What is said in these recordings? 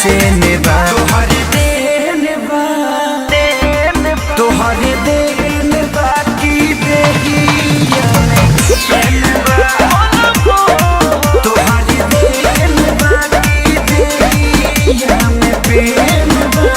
चैन बा तोहरे देन बा तोहरे देन बा की बेहिया में चैन बा तोहरे देन बा की बेहिया में प्रेम बा।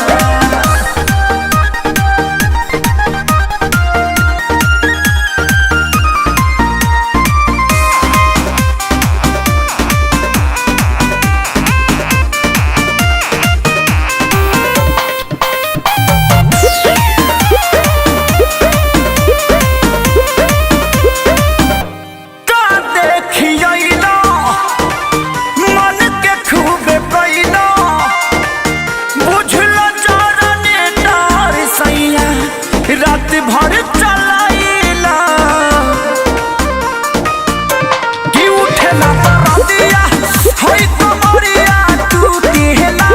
रात भर चलाइला कि उठेला परदिया होई कमरिया टूटेला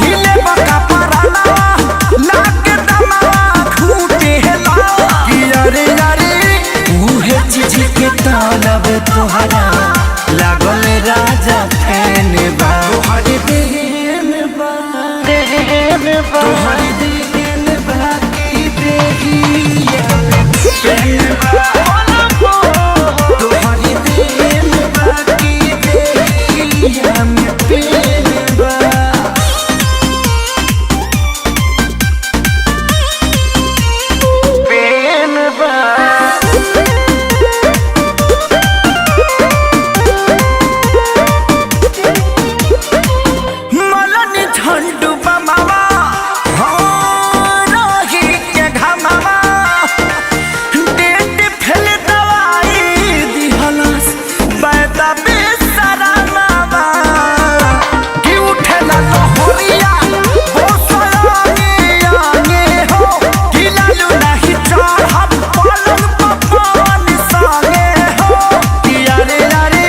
हिले बका पराला लागे दमवा घूटेला कि अरे अरे उहे चीज के तलब तोहरा लागल राजा फैन बा तोहरे देन बा तोहरे देन बा की बेहिया में चैन बा तोहरे देन बा की बेहिया में प्रेम बा। प्रेम बा मलनी झंडू बमावा हो रही के घमावा डेट फेल दवाई दिहलस बैदा बेसरा मावा कि उठेला लहरिया बोसलाने आने हो कि लालू नहीं चढ़ब पलंग पवन संगे हो कि अरे अरे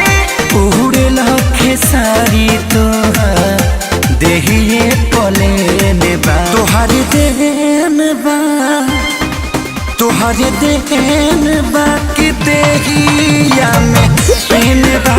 उड़े लखे सारी तोहर देहिए पलेन बा तोहरे देन बा तोहरे देन बा कि देहिया में प्रेम बा।